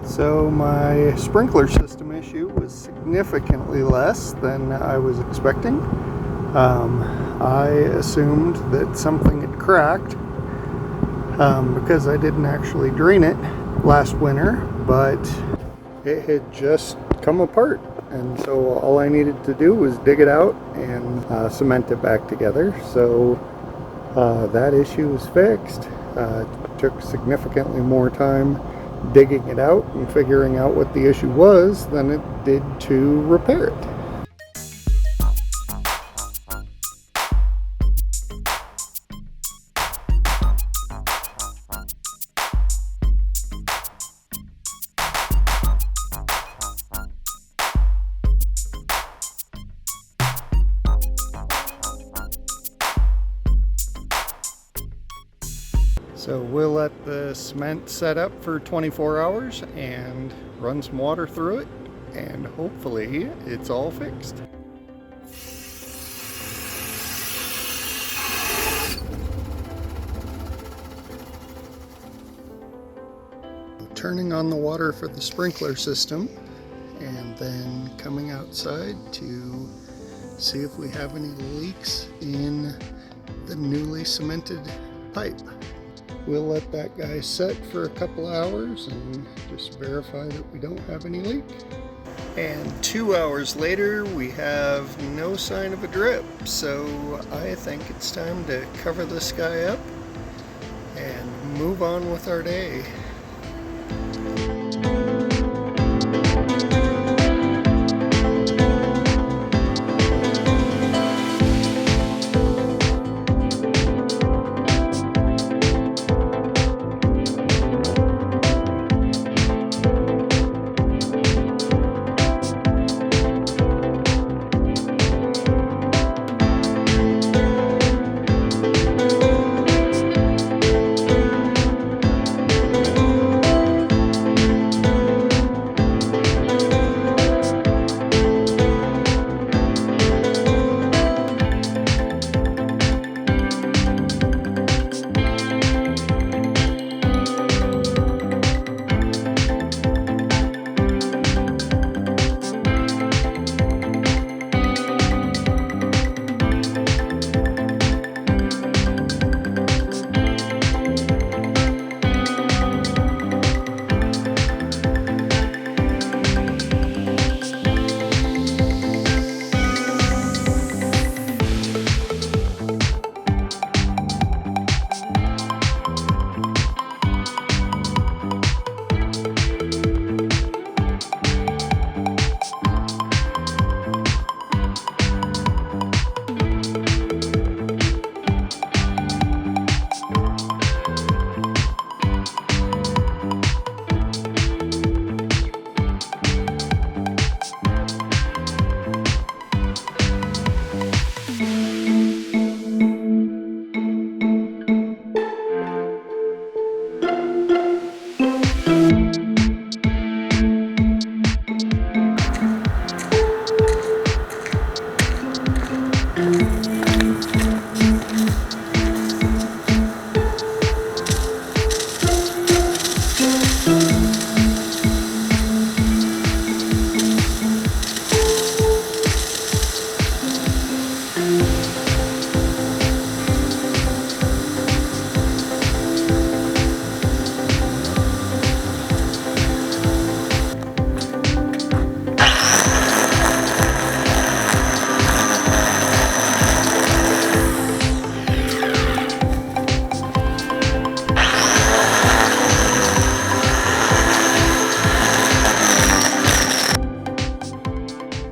So my sprinkler system issue was significantly less than I was expecting. I assumed that something had cracked because I didn't actually drain it last winter, but it had just come apart. And so all I needed to do was dig it out and cement it back together. So that issue was fixed. It took significantly more time digging it out and figuring out what the issue was than it did to repair it. So we'll let the cement set up for 24 hours and run some water through it, and hopefully it's all fixed. Turning on the water for the sprinkler system and then coming outside to see if we have any leaks in the newly cemented pipe. We'll let that guy set for a couple hours and just verify that we don't have any leak. And 2 hours later, we have no sign of a drip. So I think it's time to cover this guy up and move on with our day.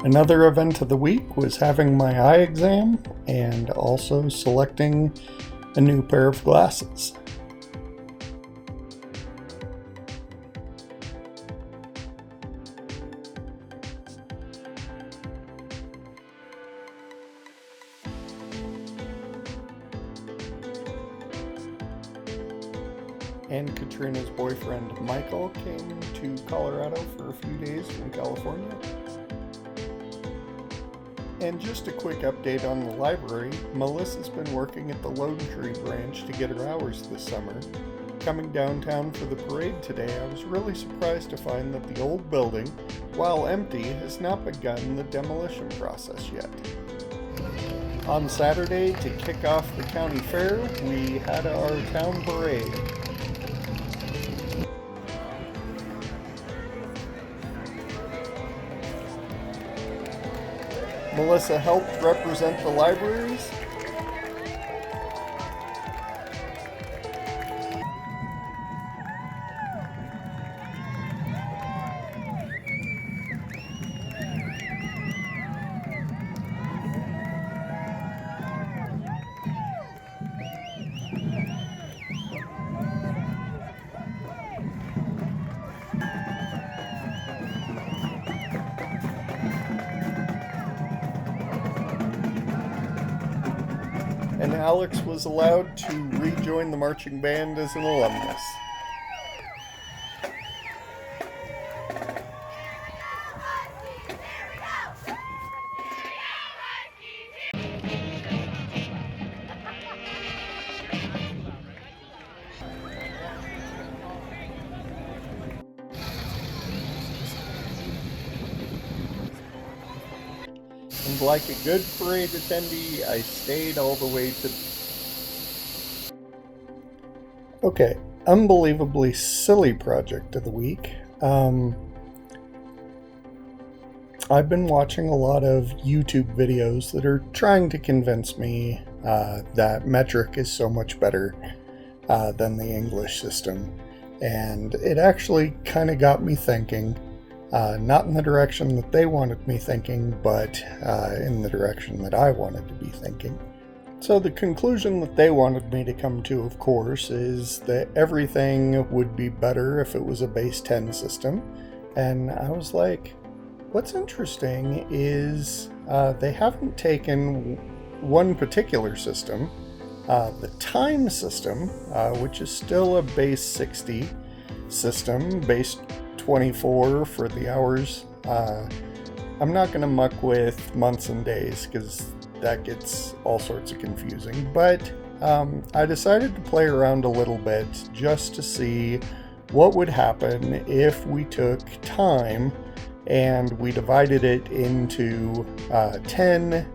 Another event of the week was having my eye exam and also selecting a new pair of glasses. And Katrina's boyfriend Michael came to Colorado for a few days from California. And just a quick update on the library, Melissa's been working at the Lone Tree branch to get her hours this summer, Coming downtown for the parade today, I was really surprised to find that the old building, while empty, has not begun the demolition process yet. On Saturday, to kick off the county fair, we had our town parade. Melissa helped represent the libraries. And Alex was allowed to rejoin the marching band as an alumnus. And like a good parade attendee, I stayed all the way to... Okay, unbelievably silly project of the week. I've been watching a lot of YouTube videos that are trying to convince me that metric is so much better than the English system. And it actually kind of got me thinking. Not in the direction that they wanted me thinking, but in the direction that I wanted to be thinking. So the conclusion that they wanted me to come to, of course, is that everything would be better if it was a base 10 system. And I was like, what's interesting is they haven't taken one particular system, the time system, which is still a base 60 system, base 24 for the hours. I'm not going to muck with months and days because that gets all sorts of confusing, but I decided to play around a little bit just to see what would happen if we took time and we divided it into 10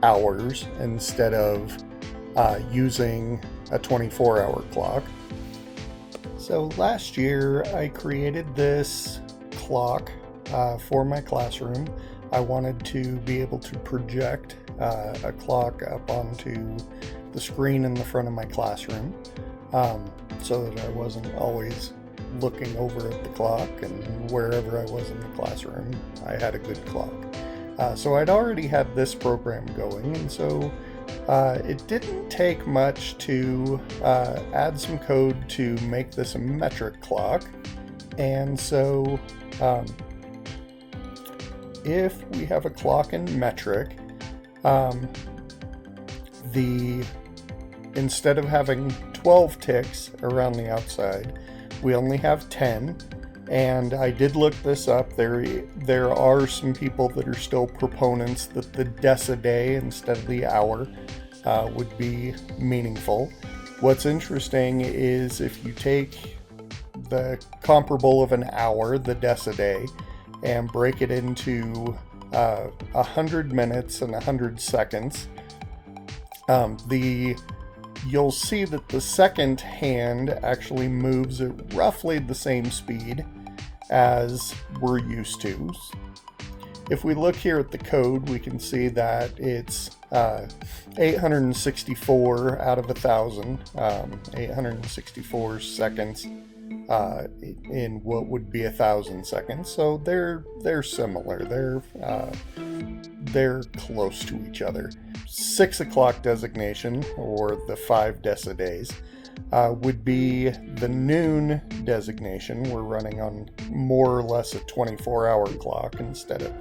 hours instead of using a 24-hour clock. So last year I created this clock for my classroom. I wanted to be able to project a clock up onto the screen in the front of my classroom so that I wasn't always looking over at the clock, and wherever I was in the classroom I had a good clock. So I'd already had this program going, and so it didn't take much to add some code to make this a metric clock. And so if we have a clock in metric, instead of having 12 ticks around the outside, we only have 10. And I did look this up. There are some people that are still proponents that the deciday instead of the hour would be meaningful. What's interesting is if you take the comparable of an hour, the deciday, and break it into 100 minutes and 100 seconds, you'll see that the second hand actually moves at roughly the same speed as we're used to. If we look here at the code, we can see that it's 864 out of 1,000, 864 seconds in what would be 1,000 seconds. So they're similar. They're close to each other. 6 o'clock designation, or the 5 decidays, would be the noon designation. We're running on more or less a 24-hour clock instead of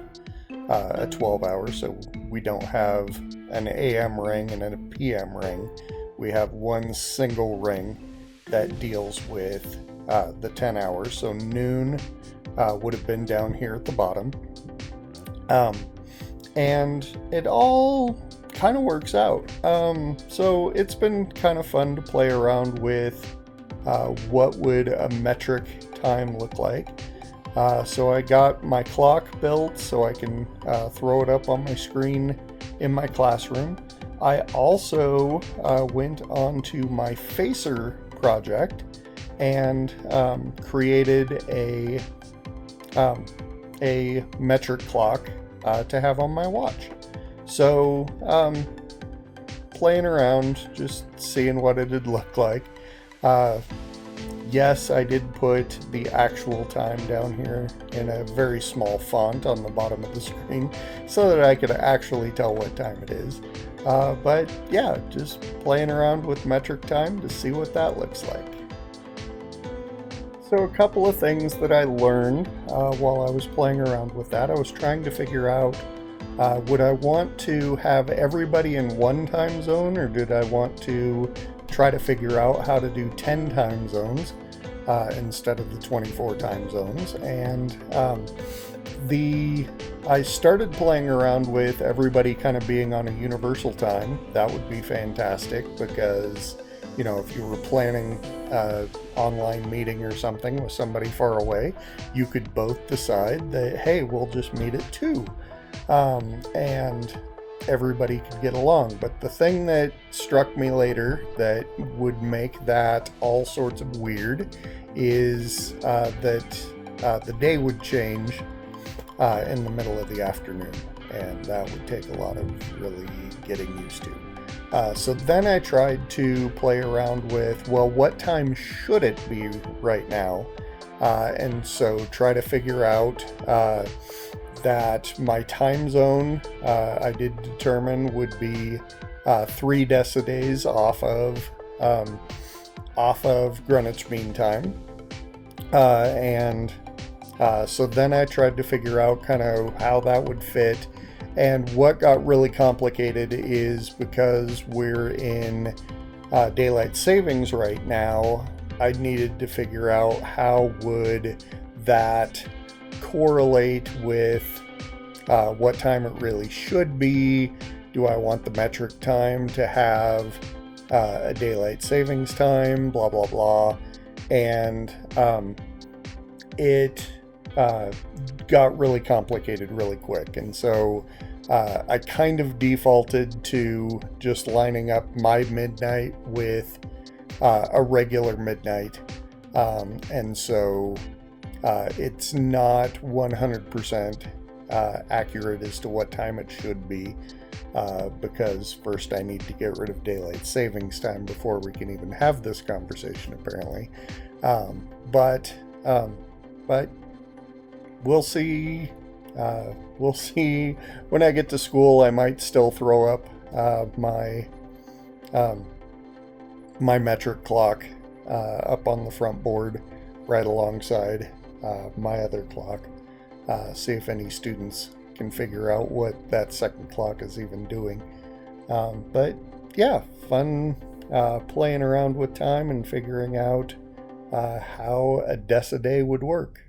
a 12-hour, so we don't have an AM ring and a PM ring. We have one single ring that deals with the 10 hours. So noon would have been down here at the bottom. And it all kind of works out. So it's been kind of fun to play around with what would a metric time look like. So I got my clock built so I can throw it up on my screen in my classroom. I also went on to my Facer project and created a metric clock to have on my watch. So playing around, just seeing what it'd look like. Yes, I did put the actual time down here in a very small font on the bottom of the screen so that I could actually tell what time it is. But yeah, just playing around with metric time to see what that looks like. So a couple of things that I learned while I was playing around with that. I was trying to figure out, would I want to have everybody in one time zone, or did I want to try to figure out how to do 10 time zones instead of the 24 time zones? And I started playing around with everybody kind of being on a universal time. That would be fantastic because, you know, if you were planning an online meeting or something with somebody far away, you could both decide that, hey, we'll just meet at 2. And everybody could get along. But the thing that struck me later that would make that all sorts of weird is that the day would change in the middle of the afternoon, and that would take a lot of really getting used to. So then I tried to play around with, well, what time should it be right now? And so try to figure out that my time zone, I did determine, would be 3 Decidays off of Greenwich Mean Time. So then I tried to figure out kind of how that would fit. And what got really complicated is because we're in daylight savings right now, I needed to figure out how would that correlate with what time it really should be. Do I want the metric time to have a daylight savings time, blah blah blah. And it got really complicated really quick, and so I kind of defaulted to just lining up my midnight with a regular midnight, and so it's not 100% accurate as to what time it should be, because first I need to get rid of daylight savings time before we can even have this conversation, apparently. But we'll see. We'll see. When I get to school, I might still throw up my metric clock up on the front board right alongside my other clock. See if any students can figure out what that second clock is even doing. But yeah, fun playing around with time and figuring out how a deciday would work.